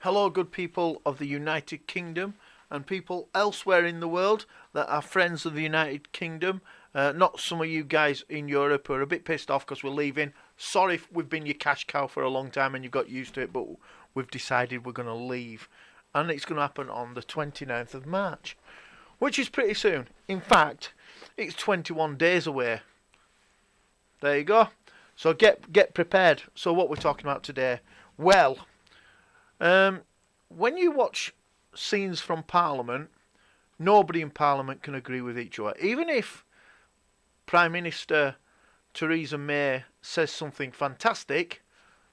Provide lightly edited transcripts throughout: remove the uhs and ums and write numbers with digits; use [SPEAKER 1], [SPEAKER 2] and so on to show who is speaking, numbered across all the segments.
[SPEAKER 1] Hello, good people of the United Kingdom and people elsewhere in the world that are friends of the United Kingdom. Not some of you guys in Europe who are a bit pissed off because we're leaving. Sorry if we've been your cash cow for a long time and you got used to it, but we've decided we're going to leave. And it's going to happen on the 29th of March, which is pretty soon. In fact, it's 21 days away. There you go. So get prepared. So what we're talking about today? Well, when you watch scenes from Parliament, nobody in Parliament can agree with each other. Even if Prime Minister Theresa May says something fantastic,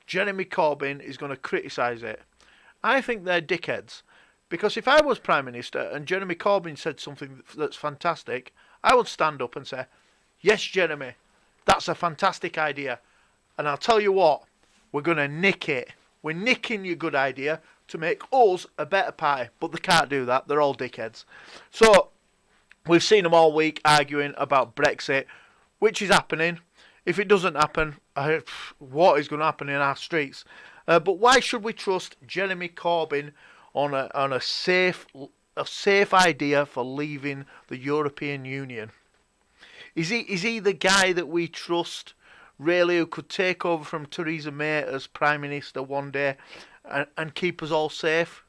[SPEAKER 1] Jeremy Corbyn is going to criticise it. I think they're dickheads. Because if I was Prime Minister and Jeremy Corbyn said something that's fantastic, I would stand up and say, yes, Jeremy, that's a fantastic idea. And I'll tell you what, we're going to nick it. We're nicking your good idea to make us a better party. But they can't do that. They're all dickheads. So, we've seen them all week arguing about Brexit, which is happening. If it doesn't happen, what is going to happen in our streets? But why should we trust Jeremy Corbyn on a safe idea for leaving the European Union? Is he the guy that we trust, really, who could take over from Theresa May as Prime Minister one day and keep us all safe?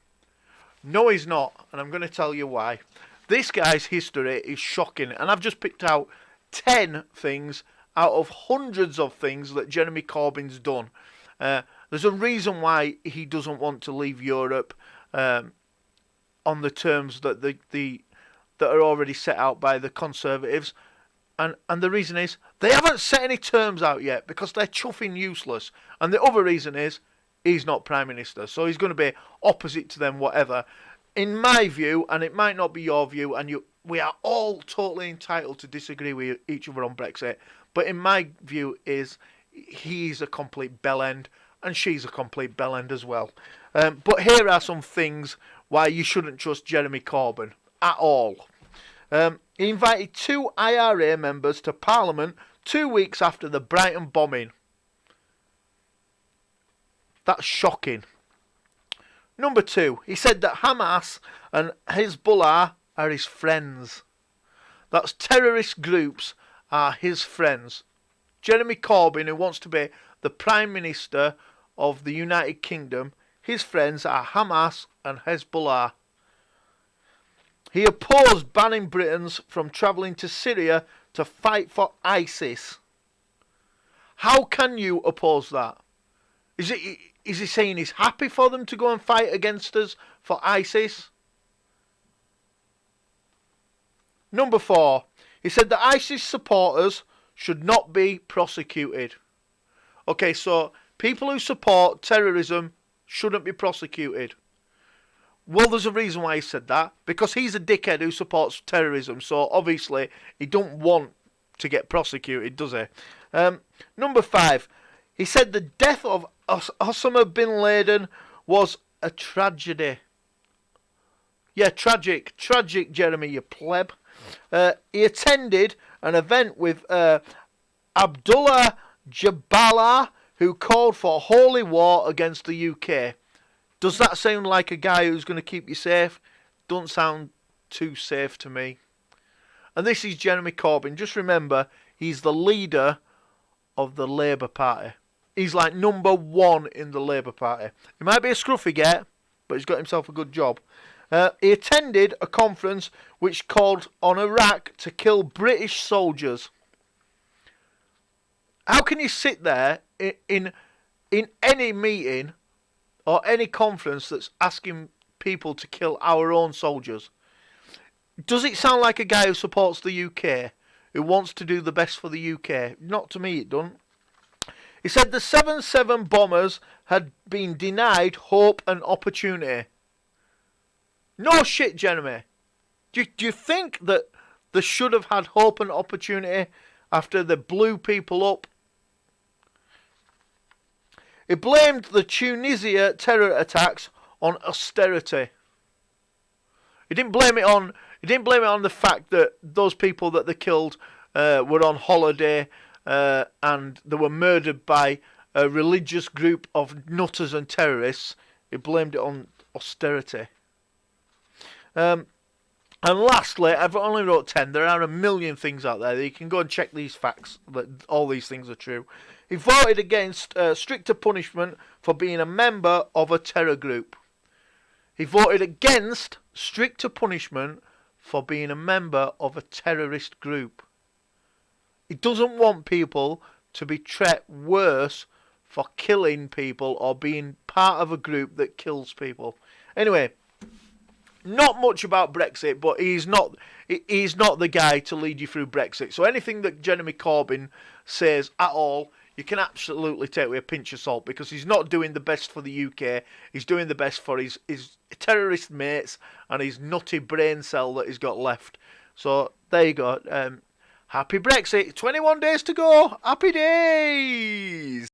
[SPEAKER 1] No, he's not, and I'm going to tell you why. This guy's history is shocking, and I've just picked out 10 things out of hundreds of things that Jeremy Corbyn's done. There's a reason why he doesn't want to leave Europe on the terms that that are already set out by the Conservatives. And the reason is, they haven't set any terms out yet because they're chuffing useless. And the other reason is, he's not Prime Minister. So he's going to be opposite to them, whatever. In my view, and it might not be your view, and we are all totally entitled to disagree with each other on Brexit. But in my view is, he's a complete bellend, and she's a complete bellend as well. But here are some things why you shouldn't trust Jeremy Corbyn at all. He invited 2 IRA members to Parliament 2 weeks after the Brighton bombing. That's shocking. Number 2, he said that Hamas and Hezbollah are his friends. That's terrorist groups are his friends. Jeremy Corbyn, who wants to be the Prime Minister of the United Kingdom, his friends are Hamas and Hezbollah. He opposed banning Britons from travelling to Syria to fight for ISIS. How can you oppose that? Is he saying he's happy for them to go and fight against us for ISIS? Number 4, he said that ISIS supporters should not be prosecuted. Okay, so people who support terrorism shouldn't be prosecuted. Well, there's a reason why he said that. Because he's a dickhead who supports terrorism. So, obviously, he don't want to get prosecuted, does he? Number 5. He said the death of Osama bin Laden was a tragedy. Yeah, tragic. Tragic, Jeremy, you pleb. He attended an event with Abdullah Jabala, who called for holy war against the UK. Does that sound like a guy who's going to keep you safe? Don't sound too safe to me. And this is Jeremy Corbyn. Just remember, he's the leader of the Labour Party. He's like number 1 in the Labour Party. He might be a scruffy get, but he's got himself a good job. He attended a conference which called on Iraq to kill British soldiers. How can you sit there in any meeting or any conference that's asking people to kill our own soldiers? Does it sound like a guy who supports the UK, who wants to do the best for the UK? Not to me, it don't. He said the 7-7 bombers had been denied hope and opportunity. No shit, Jeremy. Do you think that they should have had hope and opportunity after they blew people up? He blamed the Tunisia terror attacks on austerity. He didn't blame it on the fact that those people that they killed were on holiday and they were murdered by a religious group of nutters and terrorists. He blamed it on austerity. And lastly, I've only wrote 10. There are a million things out there. You can go and check these facts, that all these things are true. He voted against stricter punishment for being a member of a terror group. He voted against stricter punishment for being a member of a terrorist group. He doesn't want people to be treated worse for killing people or being part of a group that kills people. Anyway, not much about Brexit, but he's not the guy to lead you through Brexit. So anything that Jeremy Corbyn says at all, you can absolutely take with a pinch of salt, because he's not doing the best for the UK. He's doing the best for his terrorist mates and his nutty brain cell that he's got left. So there you go. Happy Brexit. 21 days to go. Happy days.